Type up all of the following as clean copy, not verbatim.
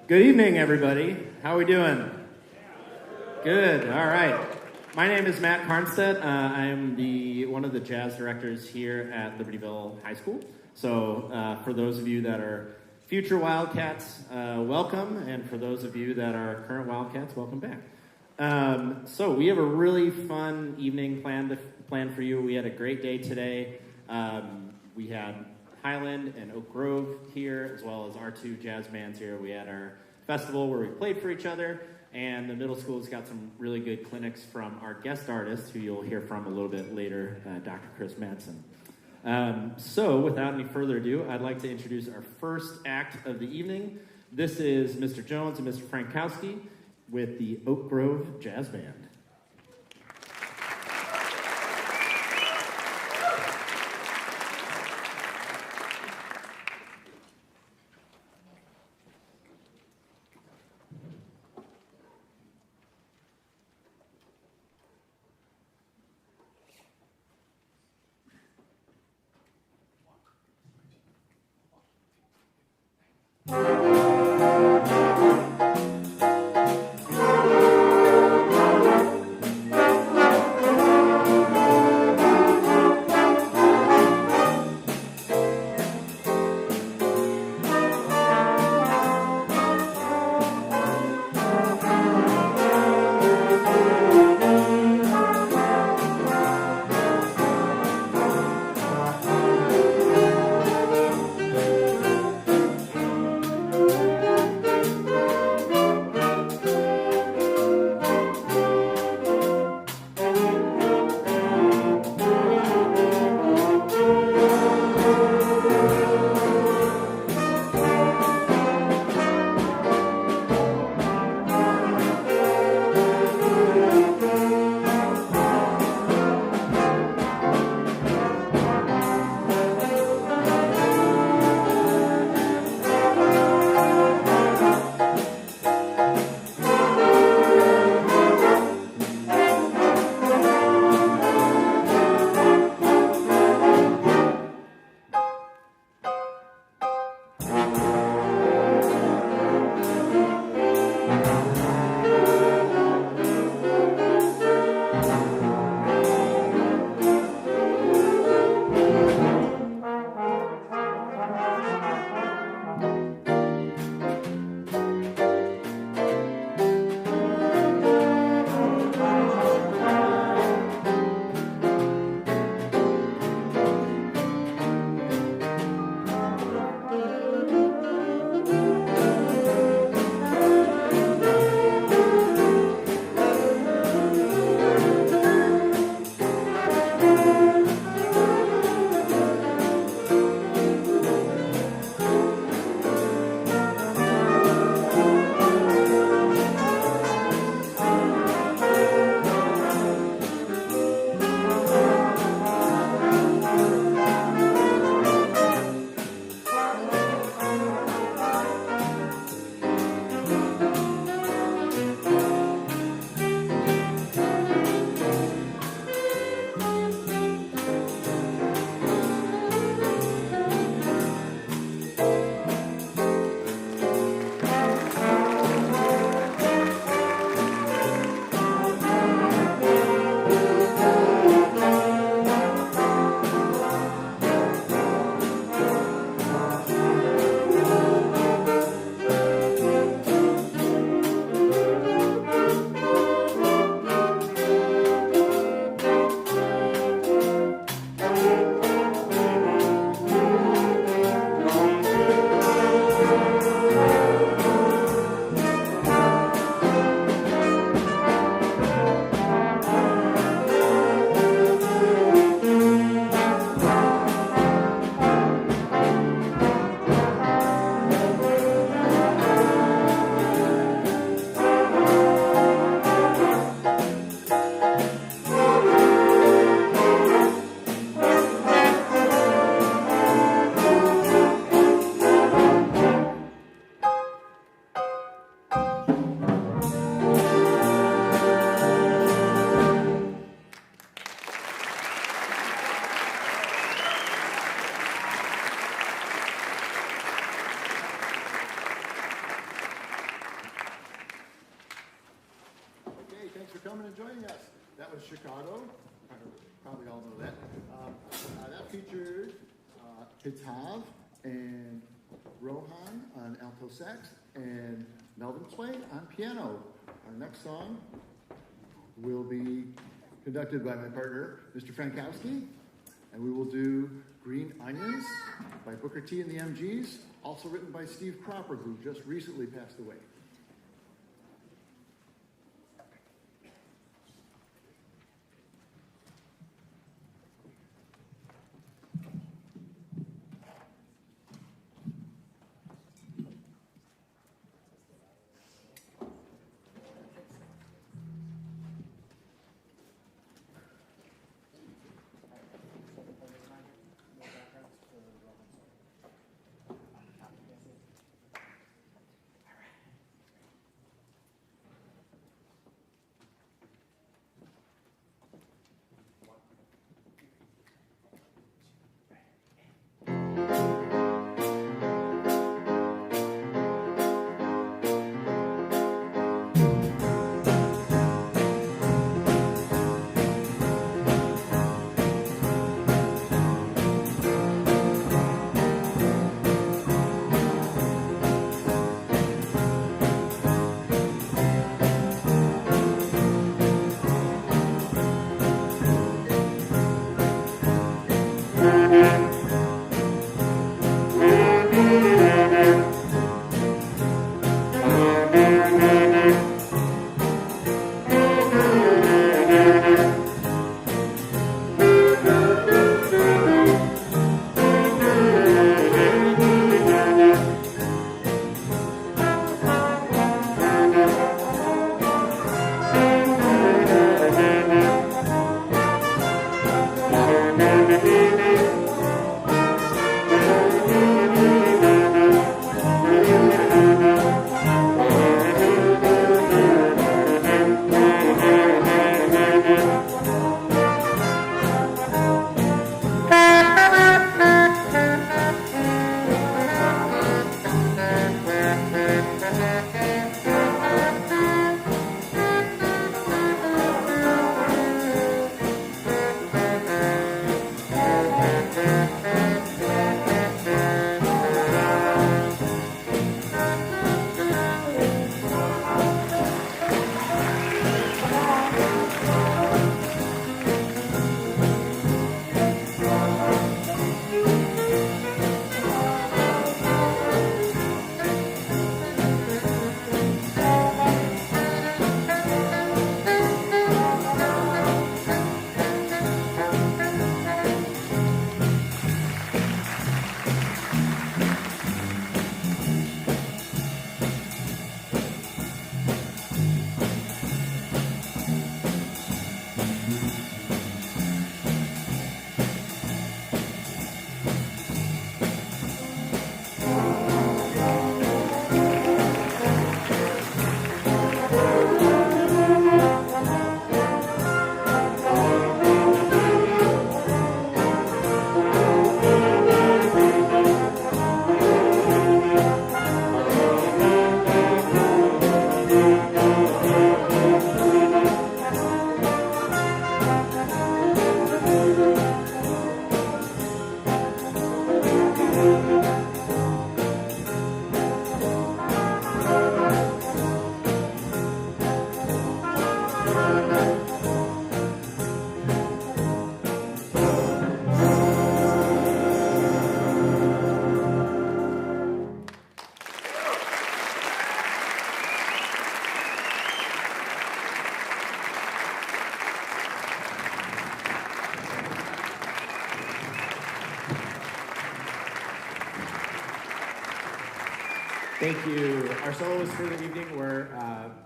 Good evening, everybody. How are we doing? Good. All right. My name is Matt Carnstedt. I am one of the jazz directors here at Libertyville High School. So for those of you that are future Wildcats, welcome. And for those of you that are current Wildcats, welcome back. So we have a really fun evening planned for you. We had a great day today. We had Highland and Oak Grove here, as well as our two jazz bands here. We had our festival where we played for each other, and the middle school's got some really good clinics from our guest artist, who you'll hear from a little bit later, Dr. Chris Madsen. So without any further ado, I'd like to introduce our first act of the evening. This is Mr. Jones and Mr. Frankowski with the Oak Grove Jazz Band. joining us. That was Chicago. Probably all know that. That featured Hitav and Rohan on alto sax and Melvin Clay on piano. Our next song will be conducted by my partner, Mr. Frankowski, and we will do Green Onions by Booker T and the MGs, also written by Steve Cropper, who just recently passed away. Thank you. Our soloists for the evening were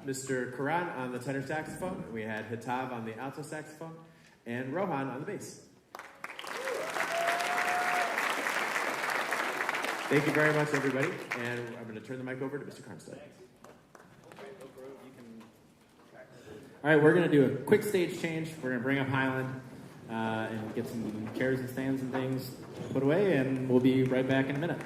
Mr. Karan on the tenor saxophone. We had Hitav on the alto saxophone, and Rohan on the bass. Thank you very much, everybody. And I'm going to turn the mic over to Mr. Carnstead. All right, we're going to do a quick stage change. We're going to bring up Highland and get some chairs and stands and things put away, and we'll be right back in a minute.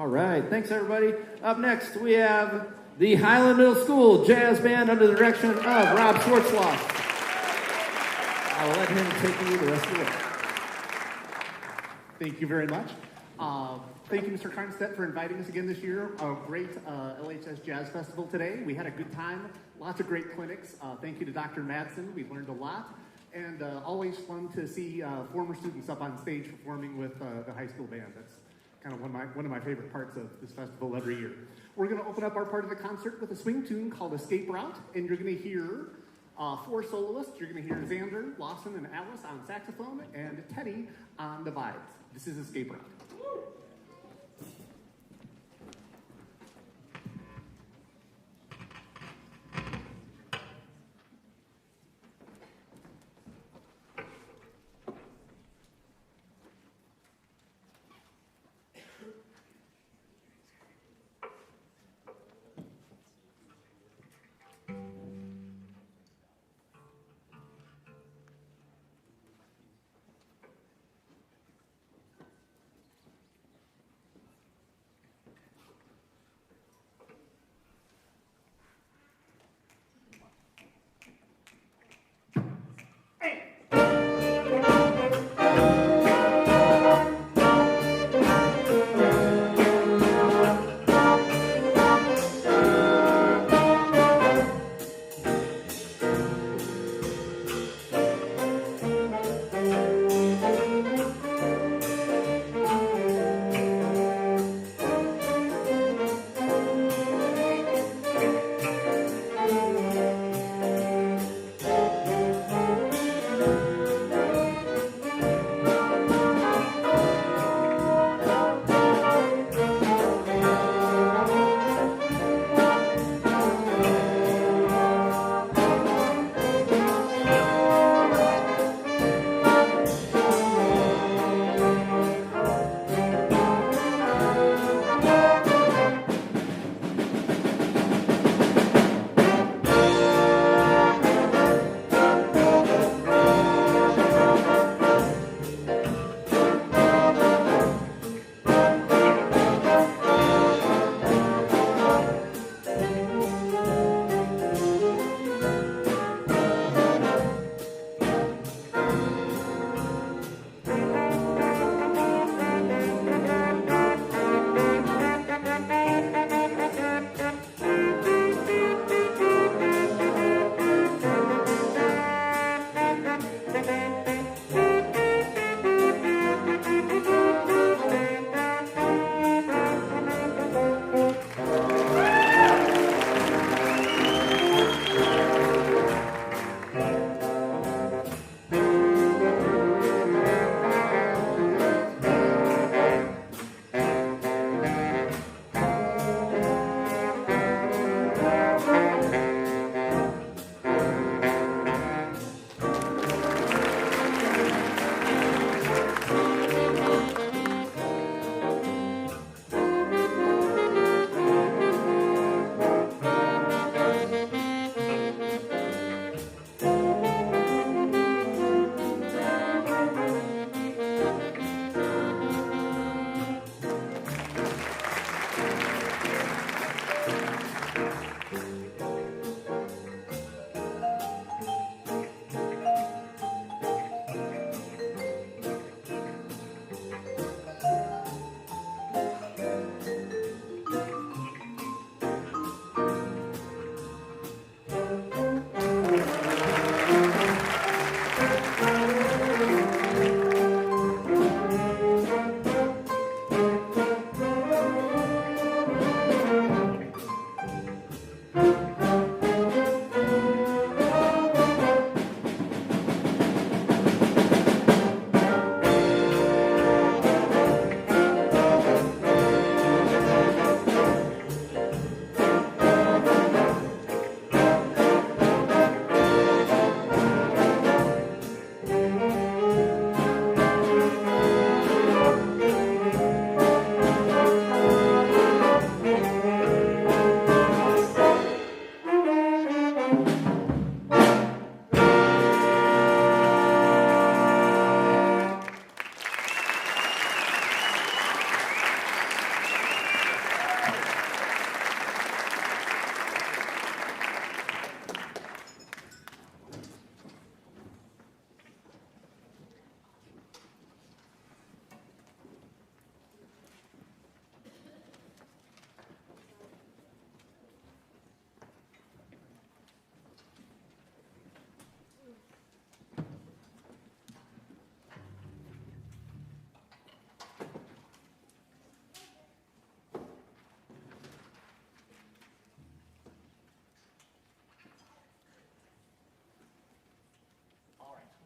All right, thanks everybody. Up next, we have the Highland Middle School Jazz Band under the direction of Rob Schwartzloff. I'll let him take you the rest of the way. Thank you very much. Thank you, Mr. Karnstedt, for inviting us again this year. A great LHS Jazz Festival today. We had a good time, lots of great clinics. Thank you to Dr. Madsen. We learned a lot. And always fun to see former students up on stage performing with the high school band. That's kind of one of my favorite parts of this festival every year. We're going to open up our part of the concert with a swing tune called Escape Route, and you're going to hear 4 soloists. You're going to hear Xander, Lawson, and Alice on saxophone, and Teddy on the vibes. This is Escape Route.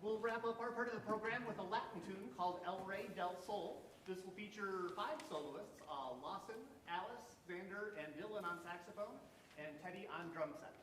We'll wrap up our part of the program with a Latin tune called El Rey del Sol. This will feature 5 soloists, Lawson, Alice, Xander, and Dylan on saxophone, and Teddy on drum set.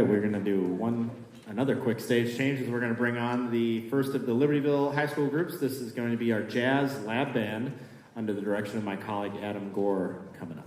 right, we're going to do another quick stage change as we're going to bring on the first of the Libertyville High School groups. This is going to be our Jazz Lab Band under the direction of my colleague Adam Gore coming up.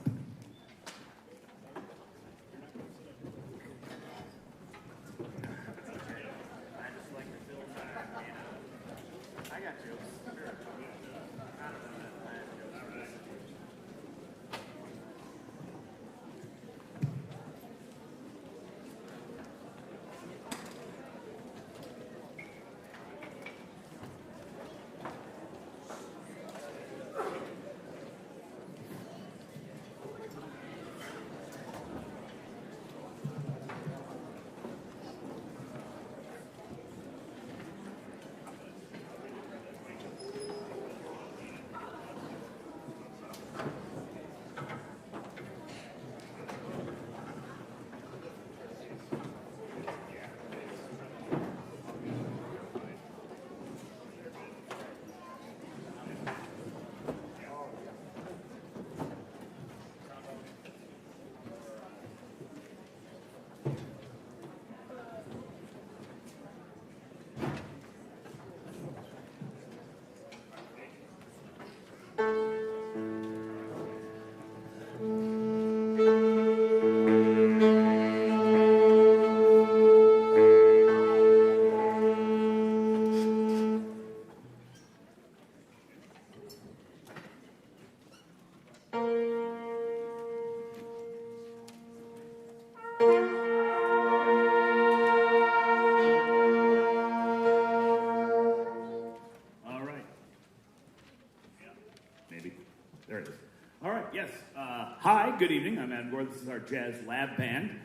Good evening. I'm Adam Gore. This is our Jazz Lab Band.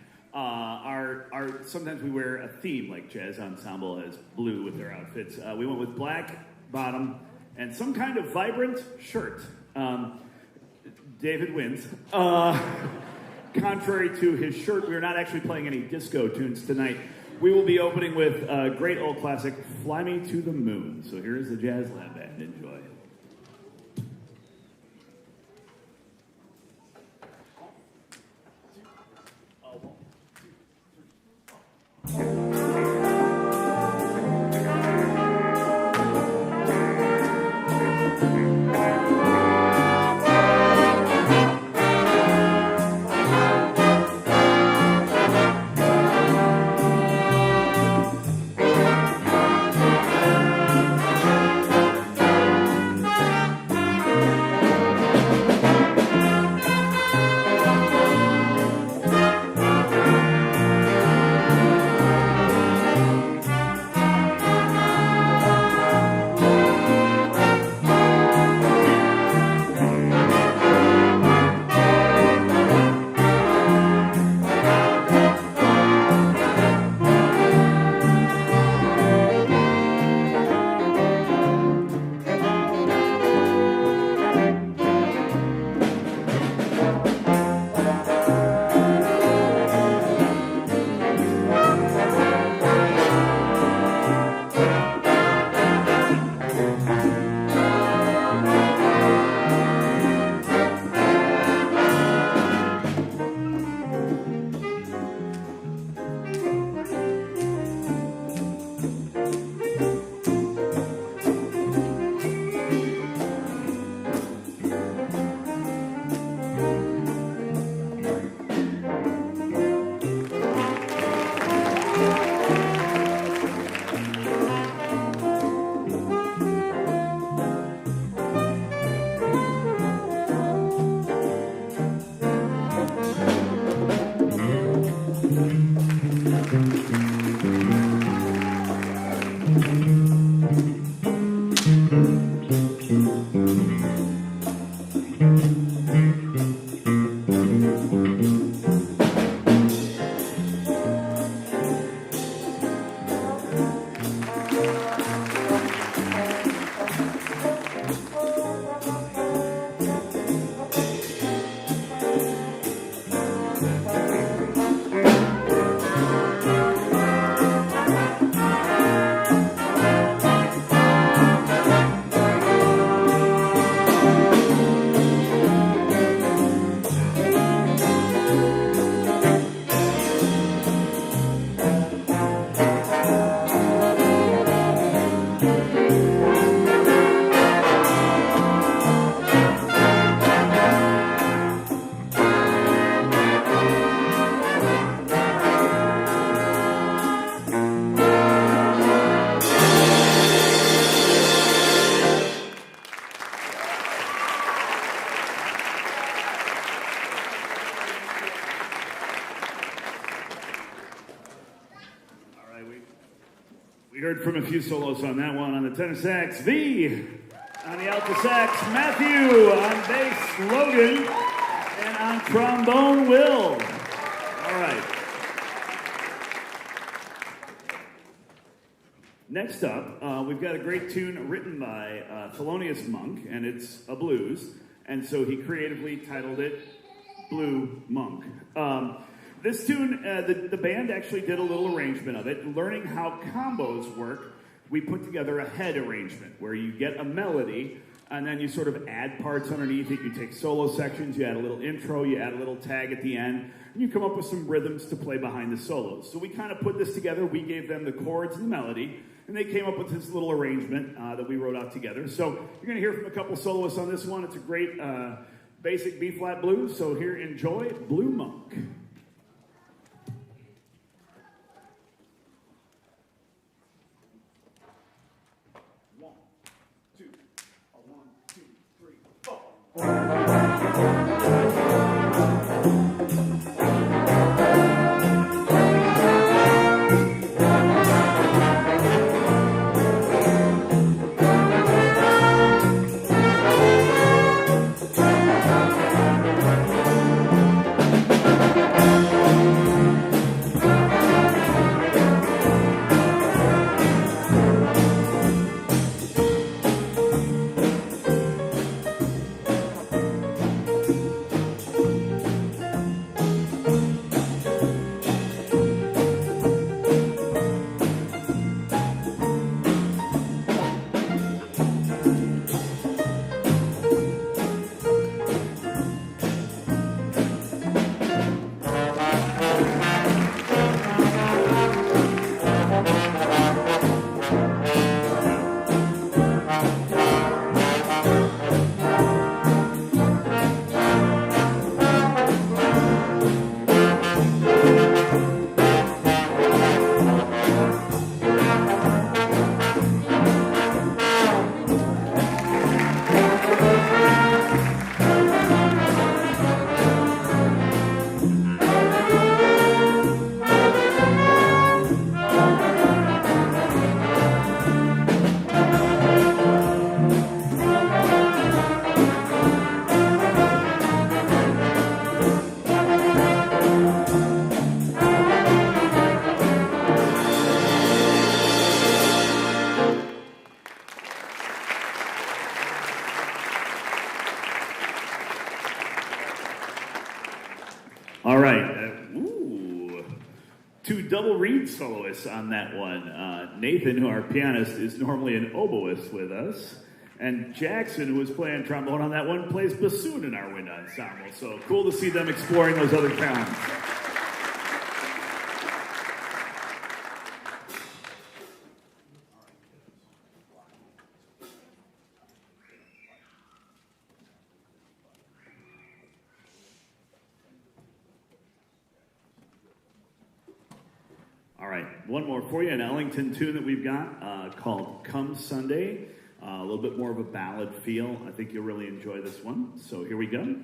Sometimes we wear a theme, like Jazz Ensemble has blue with their outfits. We went with black bottom and some kind of vibrant shirt. David wins. Contrary to his shirt, we are not actually playing any disco tunes tonight. We will be opening with a great old classic, Fly Me to the Moon. So here is the Jazz Lab Band. Enjoy. We heard from a few solos on that one. On the tenor sax, V. On the alto sax, Matthew. On bass, Logan. And on trombone, Will. All right. Next up, we've got a great tune written by Thelonious Monk, and it's a blues. And so he creatively titled it Blue Monk. This tune, the band actually did a little arrangement of it. Learning how combos work, we put together a head arrangement where you get a melody and then you sort of add parts underneath it. You take solo sections, you add a little intro, you add a little tag at the end, and you come up with some rhythms to play behind the solos. So we kind of put this together. We gave them the chords and the melody, and they came up with this little arrangement that we wrote out together. So you're going to hear from a couple soloists on this one. It's a great basic B-flat blues. So here, enjoy Blue Monk. All right. Two double reed soloists on that one. Nathan, who our pianist, is normally an oboist with us. And Jackson, who was playing trombone on that one, plays bassoon in our wind ensemble. So cool to see them exploring those other talents. All right, one more for you, an Ellington tune that we've got called Come Sunday. A little bit more of a ballad feel. I think you'll really enjoy this one. So here we go.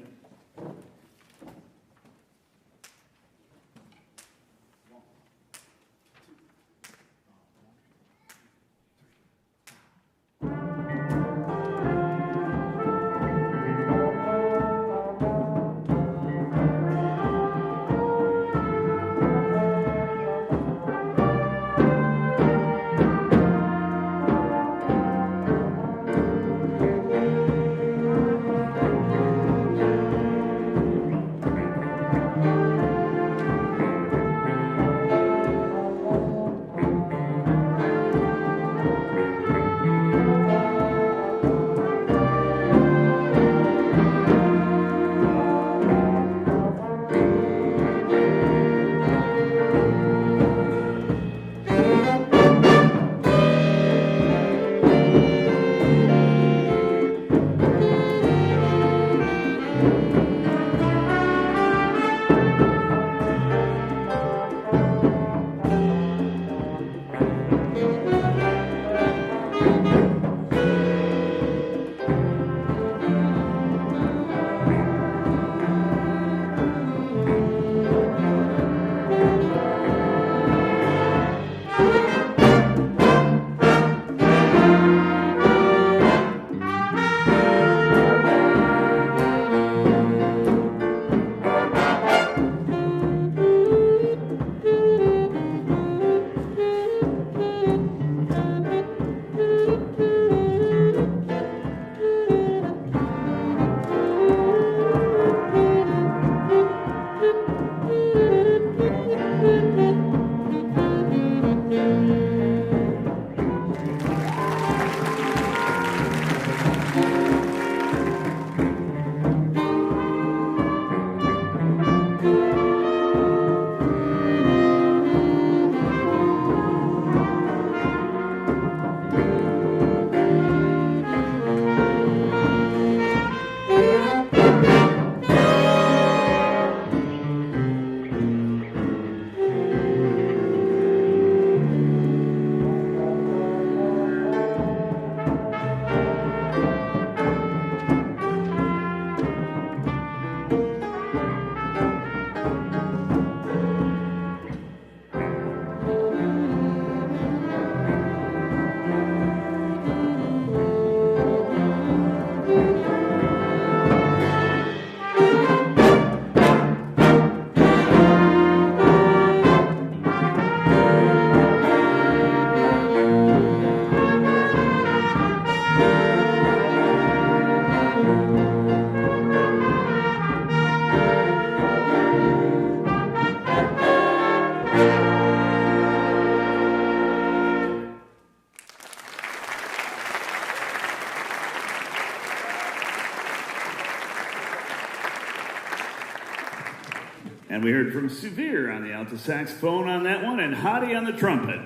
And we heard from Suvir on the alto saxophone on that one, and Hadi on the trumpet.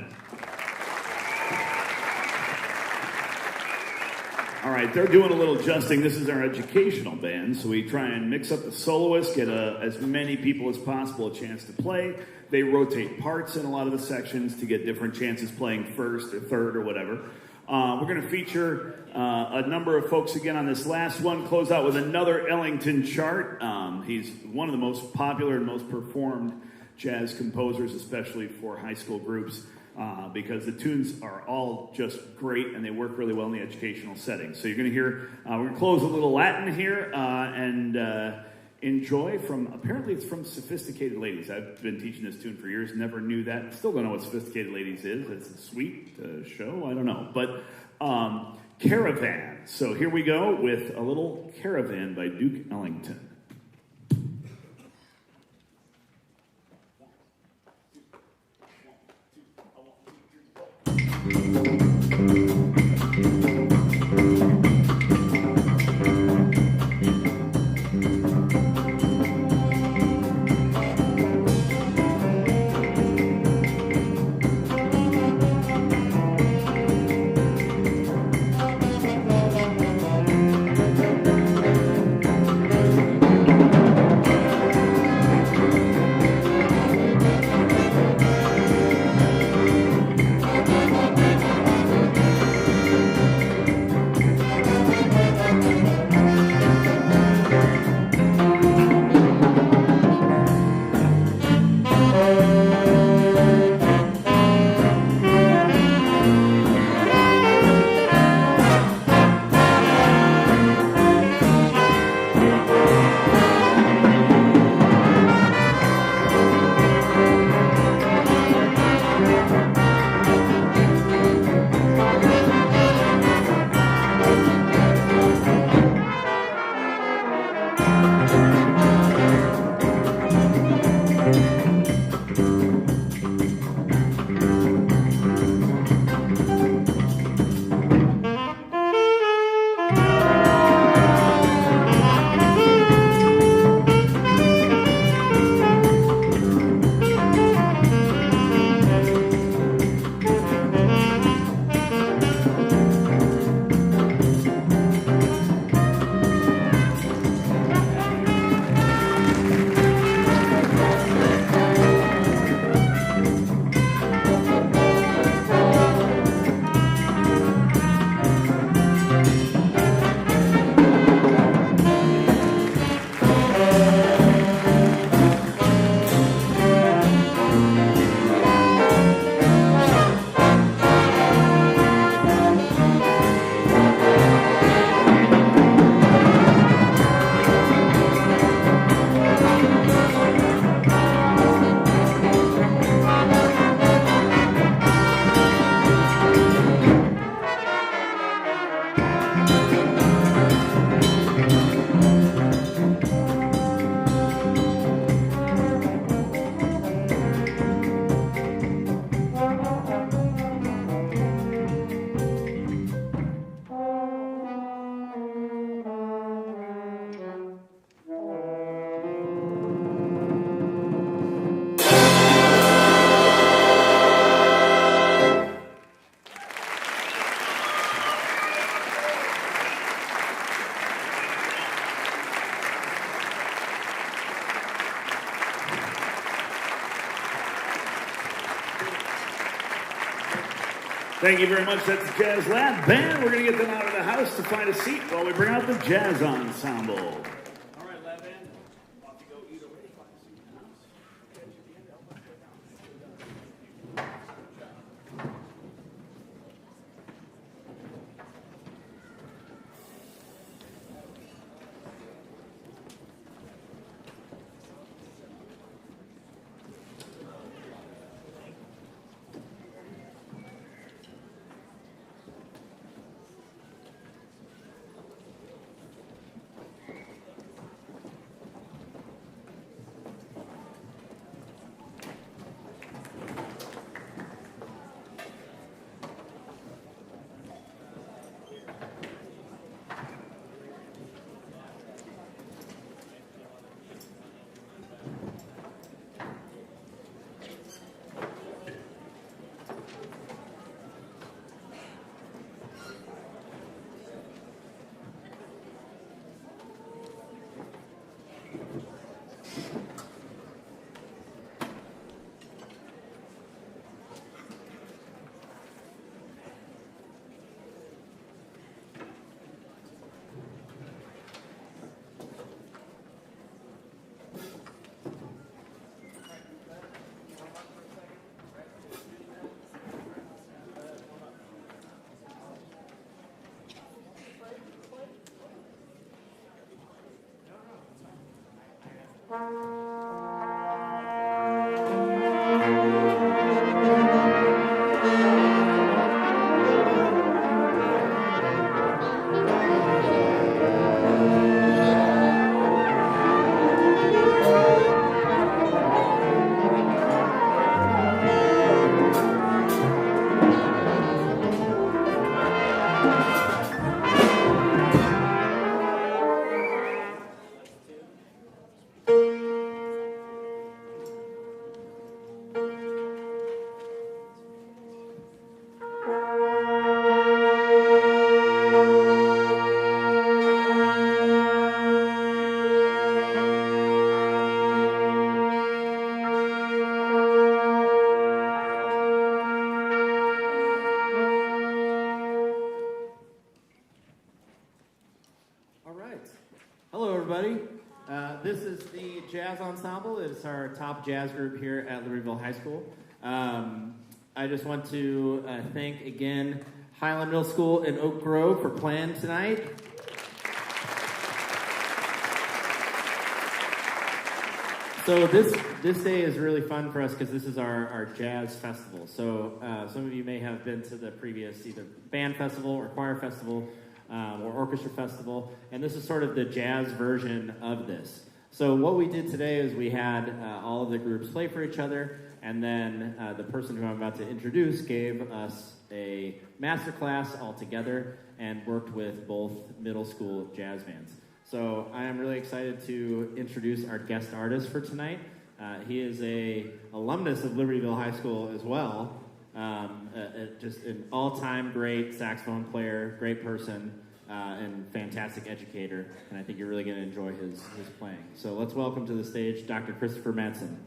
All right, they're doing a little adjusting. This is our educational band, so we try and mix up the soloists, get as many people as possible a chance to play. They rotate parts in a lot of the sections to get different chances playing first or third or whatever. We're going to feature a number of folks again on this last one, close out with another Ellington chart. He's one of the most popular and most performed jazz composers, especially for high school groups. Because the tunes are all just great and they work really well in the educational setting. So you're going to hear, we're going to close a little Latin here and enjoy from, apparently it's from Sophisticated Ladies. I've been teaching this tune for years, never knew that. Still don't know what Sophisticated Ladies is. It's a sweet show, I don't know. But Caravan. So here we go with a little Caravan by Duke Ellington. Thank you very much. That's the Jazz Lab Band. We're going to get them out of the house to find a seat while we bring out the Jazz Ensemble. All right, Lab Band. Off you go. Eat away. Find a seat in the house. All right. Hello, everybody. This is the Jazz Ensemble. It's our top jazz group here at Libertyville High School. I just want to thank again Highland Middle School in Oak Grove for playing tonight. So this day is really fun for us because this is our jazz festival. So some of you may have been to the previous either band festival or choir festival or orchestra festival, and this is sort of the jazz version of this. So what we did today is we had all of the groups play for each other, and then the person who I'm about to introduce gave us a master class all together and worked with both middle school jazz bands. So I am really excited to introduce our guest artist for tonight. He is a alumnus of Libertyville High School as well. Just an all-time great saxophone player, great person, and fantastic educator. And I think you're really going to enjoy his playing. So let's welcome to the stage Dr. Christopher Madsen.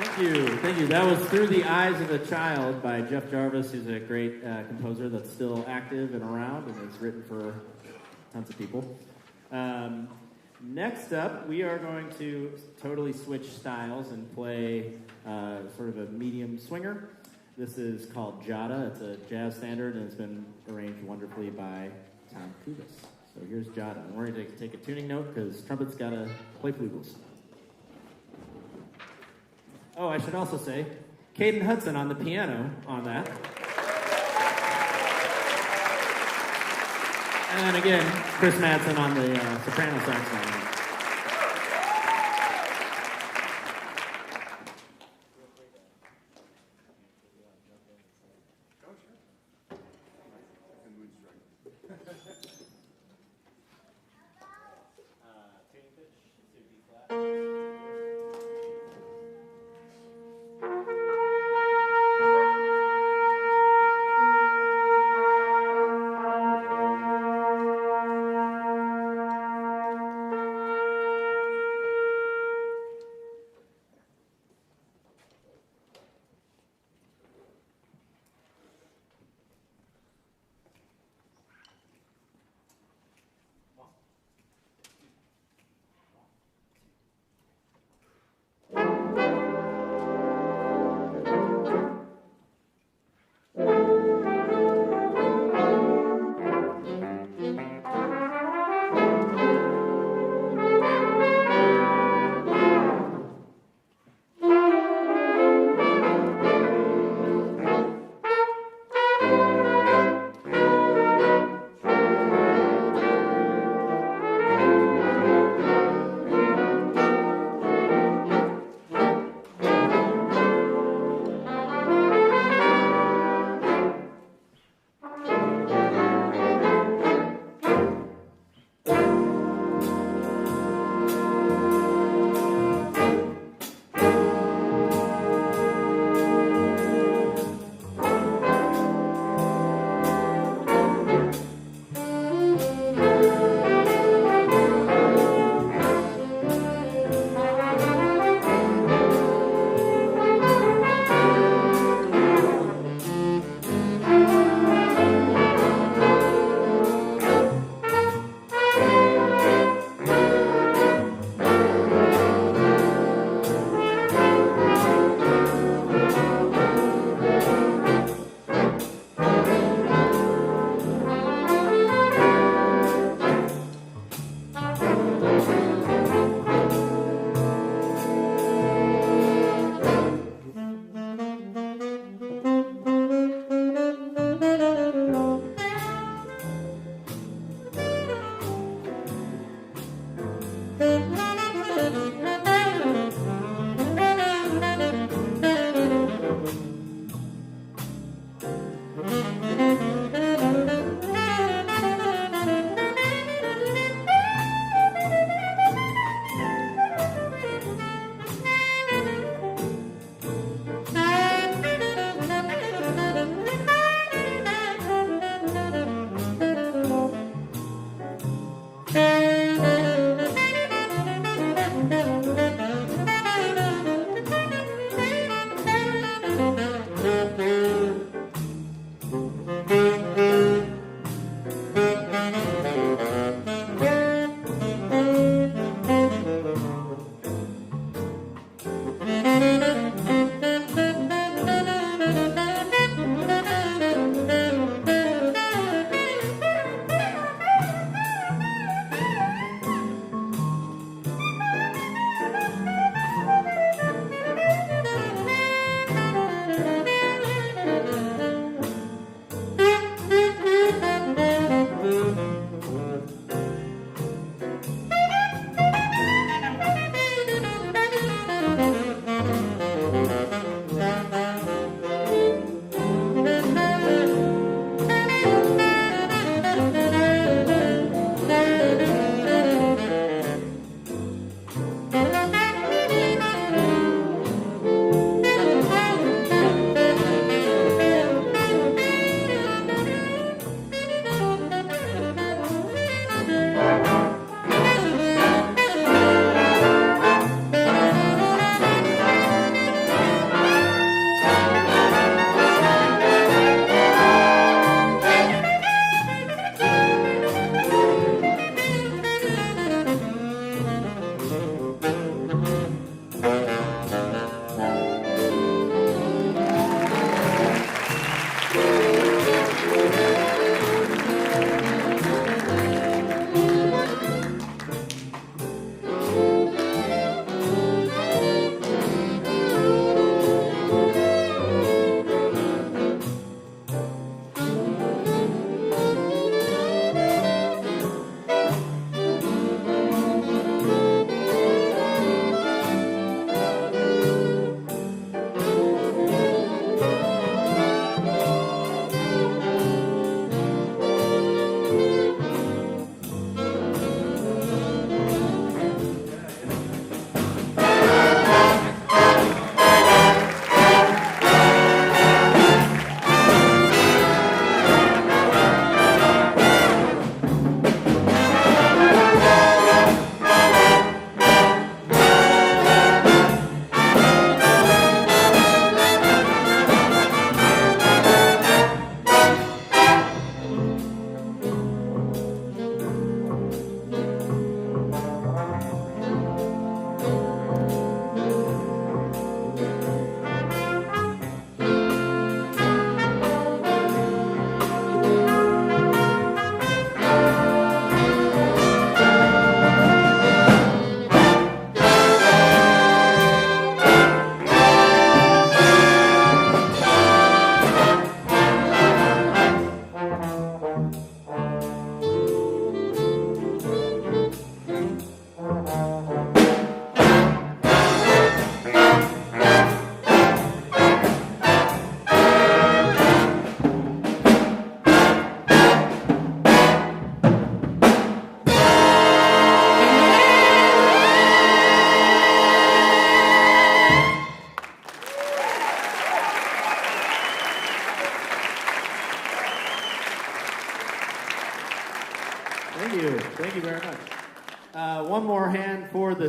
Thank you. Thank you. That was Through the Eyes of a Child by Jeff Jarvis, who's a great composer that's still active and around and has written for tons of people. Next up, we are going to totally switch styles and play sort of a medium swinger. This is called Jada. It's a jazz standard, and it's been arranged wonderfully by Tom Kubis. So here's Jada. And we're going to take a tuning note because trumpet's got to play flugels. Oh, I should also say, Caden Hudson on the piano on that. And again, Chris Madsen on the soprano saxophone.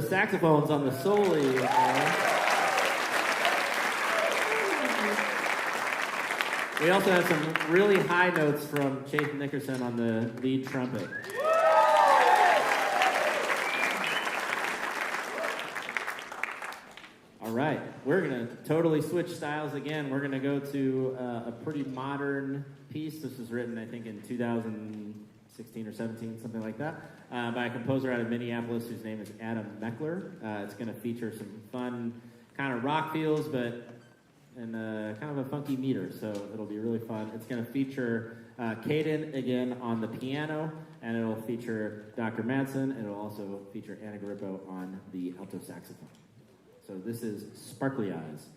the saxophones on the soli. We also have some really high notes from Chase Nickerson on the lead trumpet. All right, we're going to totally switch styles again. We're going to go to a pretty modern piece. This was written, I think, in 2016 or 17, something like that, by a composer out of Minneapolis whose name is Adam Meckler. It's going to feature some fun kind of rock feels, but in kind of a funky meter, so it'll be really fun. It's going to feature Caden again on the piano, and it'll feature Dr. Madsen, and it'll also feature Anna Garippo on the alto saxophone. So this is Sparkly Eyes.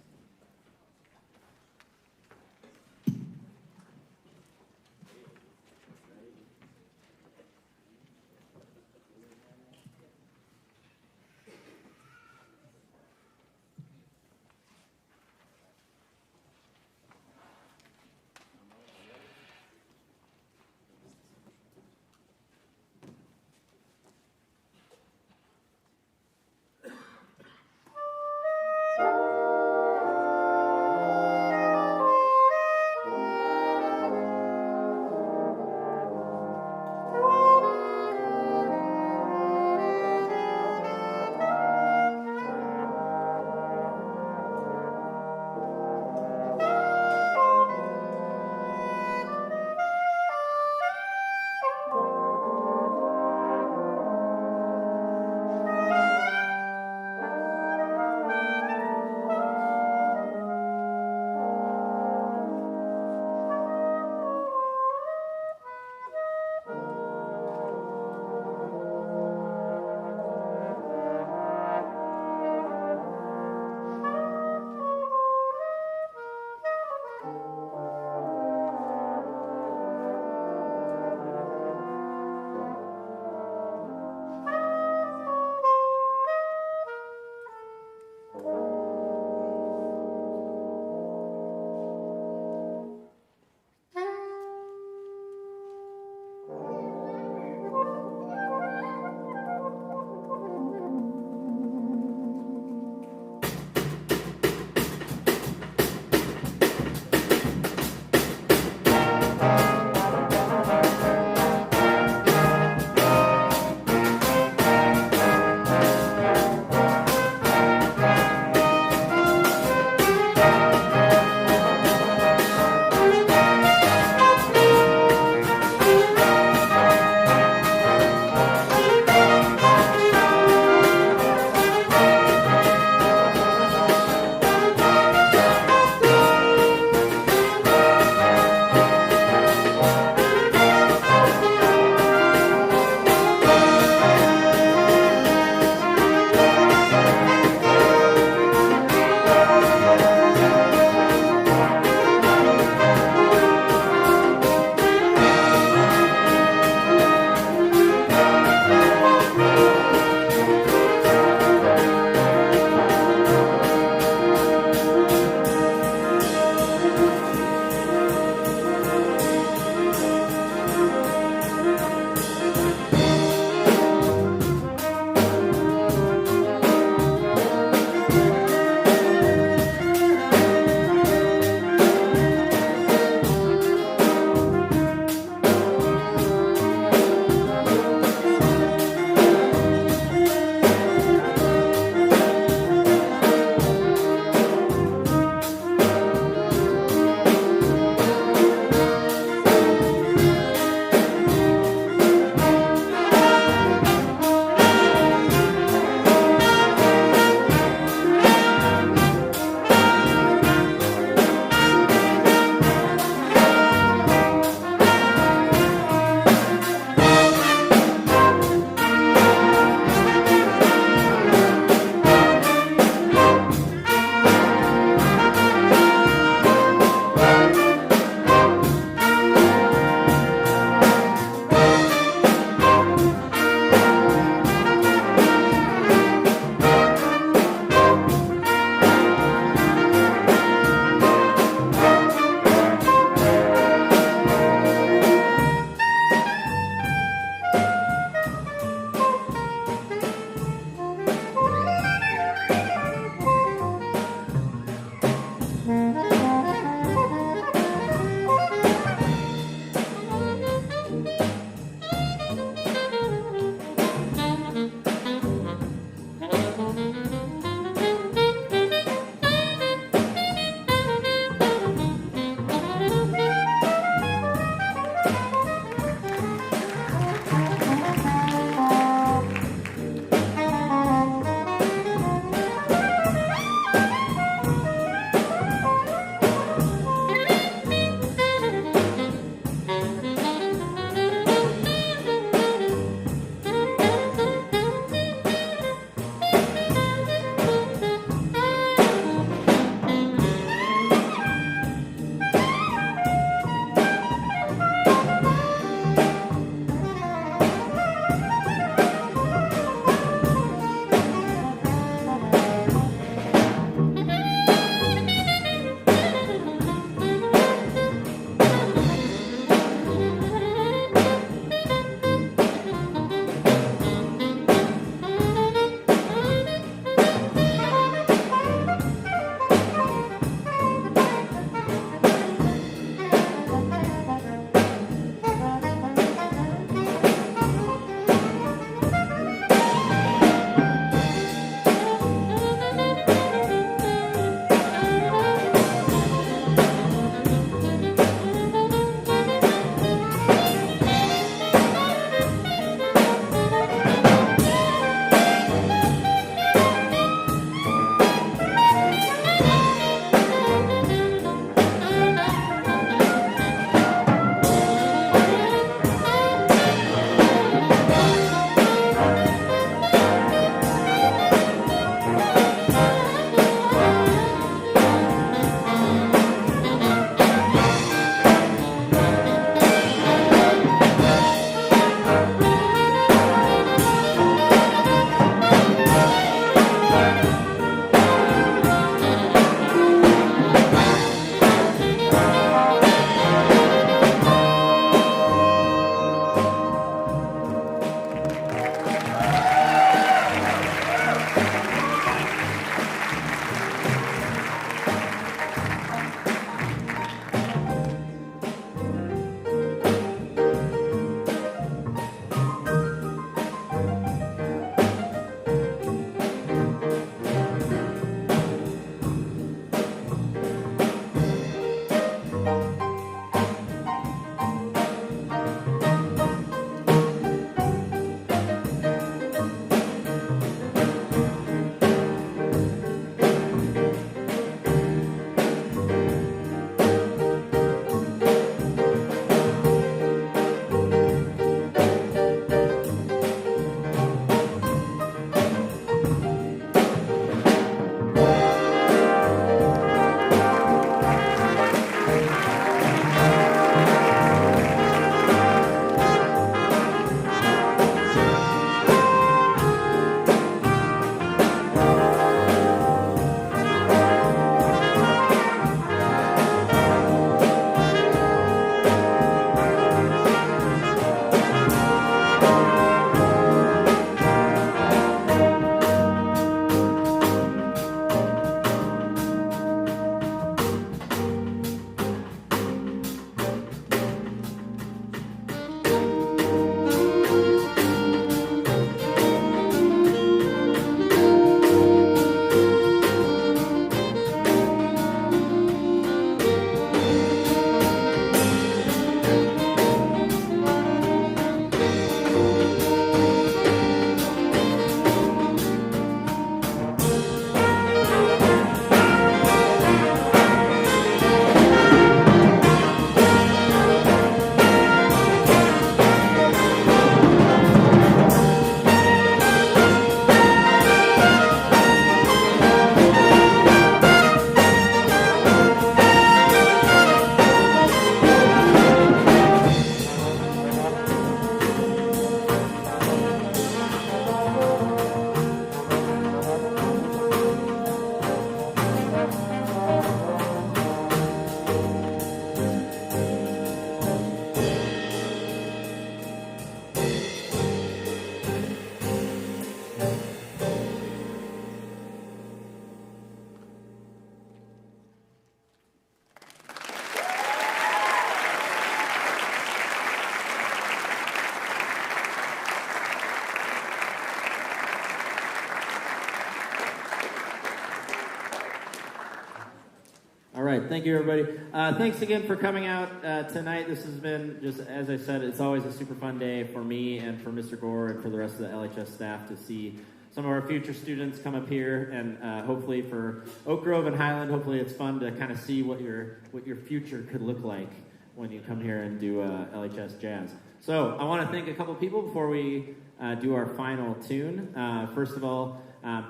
All right, thank you, everybody. Thanks again for coming out tonight. This has been, just as I said, it's always a super fun day for me and for Mr. Gore and for the rest of the LHS staff to see some of our future students come up here, and hopefully for Oak Grove and Highland, hopefully it's fun to kind of see what your future could look like when you come here and do LHS Jazz. So I want to thank a couple people before we do our final tune. First of all,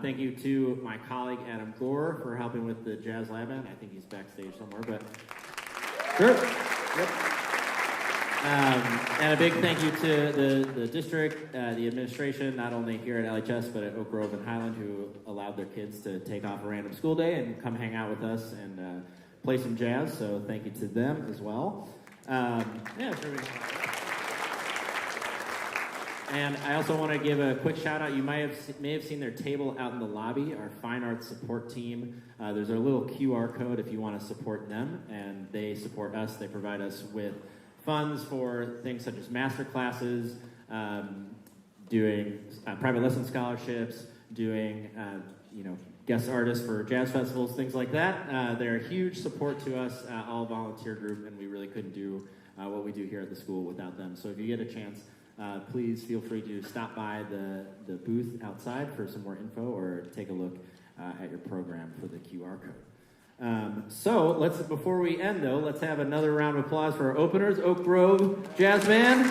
thank you to my colleague Adam Gore for helping with the Jazz Lab Band. I think he's backstage somewhere, but sure. Yep. And a big thank you to the district, the administration, not only here at LHS, but at Oak Grove and Highland, who allowed their kids to take off a random school day and come hang out with us and play some jazz. So thank you to them as well. Yeah, sure. And I also want to give a quick shout out. You may have seen their table out in the lobby, our fine arts support team. There's a little QR code if you want to support them, and they support us. They provide us with funds for things such as master classes, doing private lesson scholarships, doing guest artists for jazz festivals, things like that. They're a huge support to us, all volunteer group, and we really couldn't do what we do here at the school without them. So if you get a chance, please feel free to stop by the booth outside for some more info, or take a look at your program for the QR code. So before we end though, let's have another round of applause for our openers, Oak Grove Jazz Band.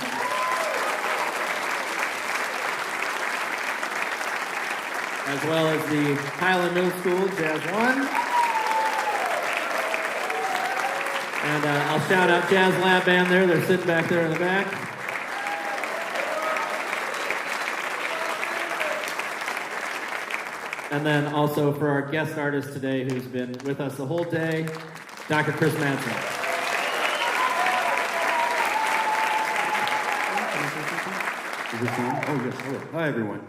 As well as the Highland Middle School Jazz 1. And I'll shout out Jazz Lab Band there. They're sitting back there in the back. And then also for our guest artist today, who's been with us the whole day, Dr. Chris Madsen. Is this on? Oh, yes. Hello. Hi, everyone.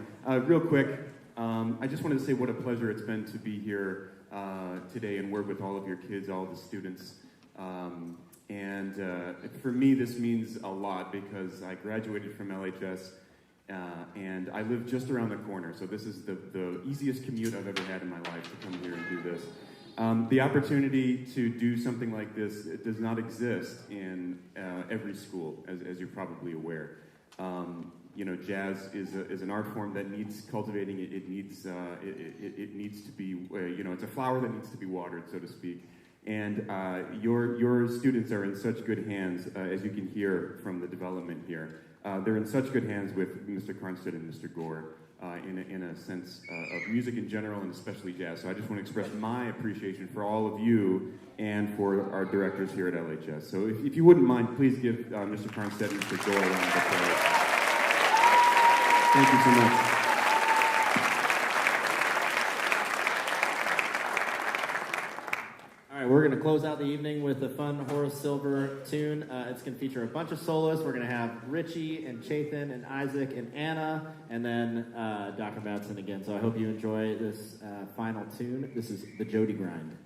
Real quick, I just wanted to say what a pleasure it's been to be here today and work with all of your kids, all of the students. And for me, this means a lot because I graduated from LHS and I live just around the corner. So this is the easiest commute I've ever had in my life to come here and do this. The opportunity to do something like this, it does not exist in every school, as you're probably aware. Jazz is an art form that needs cultivating. It needs to be, it's a flower that needs to be watered, so to speak. And your students are in such good hands, as you can hear from the development here. They're in such good hands with Mr. Carnstead and Mr. Gore in a sense of music in general and especially jazz. So I just want to express my appreciation for all of you and for our directors here at LHS. So if you wouldn't mind, please give Mr. Carnstead and Mr. Gore a round of applause. Thank you so much. All right, we're going to close out the evening with a fun Horace Silver tune. It's going to feature a bunch of soloists. We're going to have Richie and Chaitin and Isaac and Anna, and then Dr. Madsen again. So I hope you enjoy this final tune. This is the Jody Grind.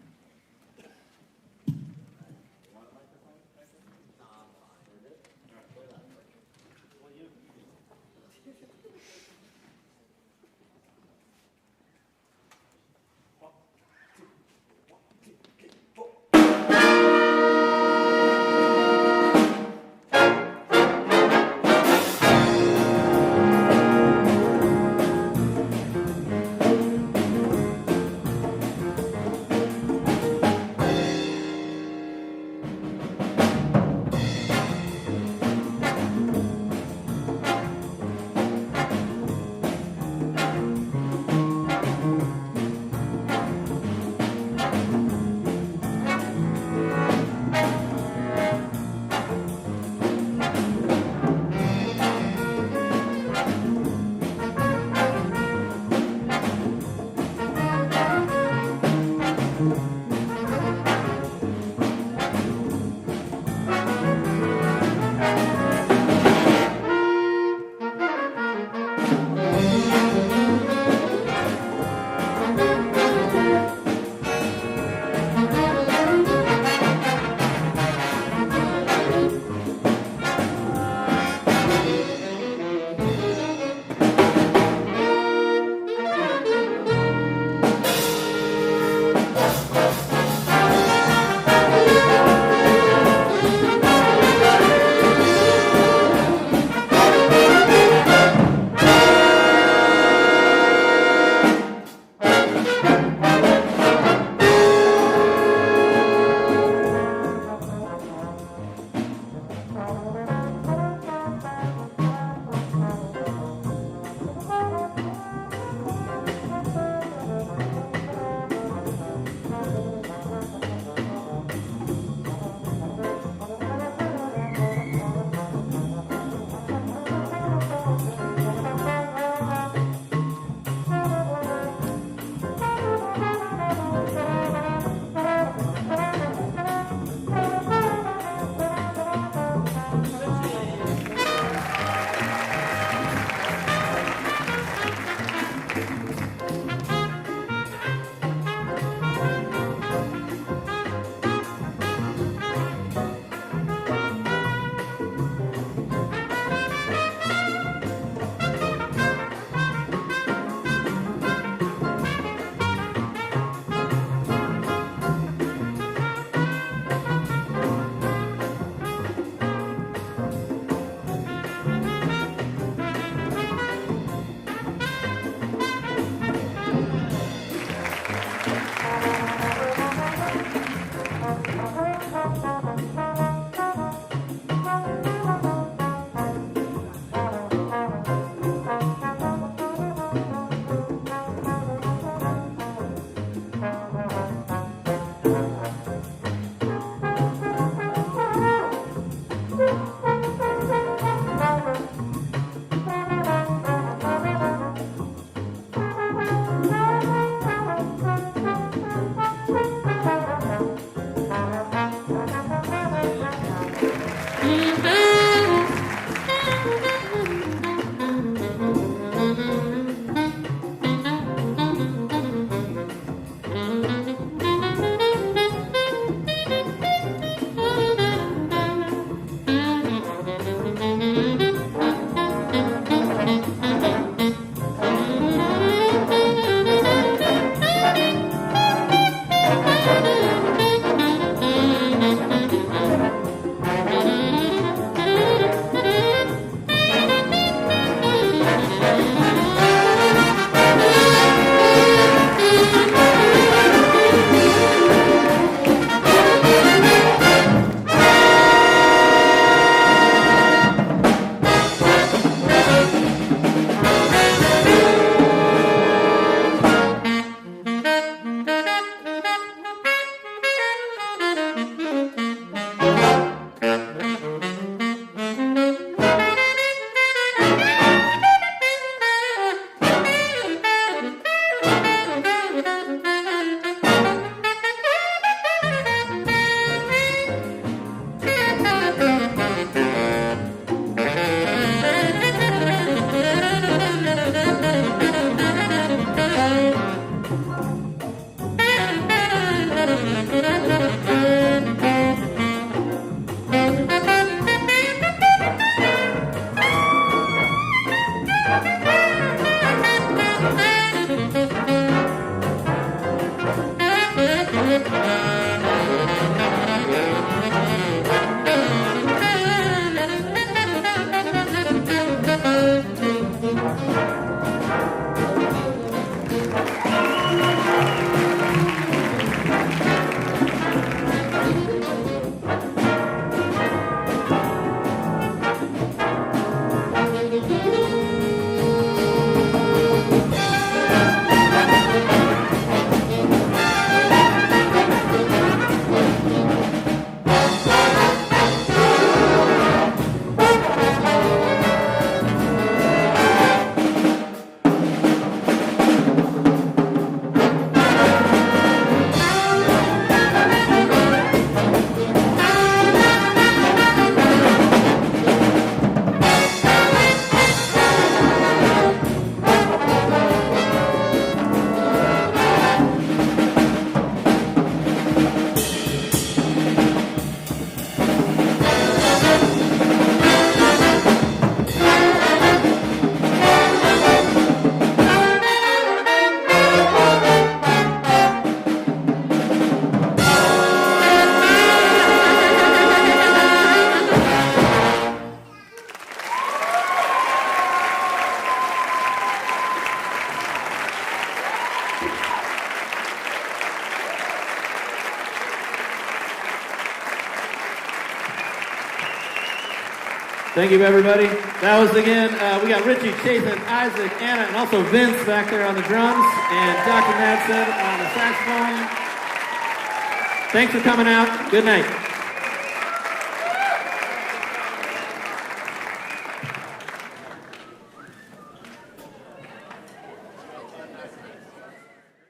Thank you, everybody. That was, again, we got Richie, Chasson, Isaac, Anna, and also Vince back there on the drums, and Dr. Madsen on the saxophone. Thanks for coming out. Good night.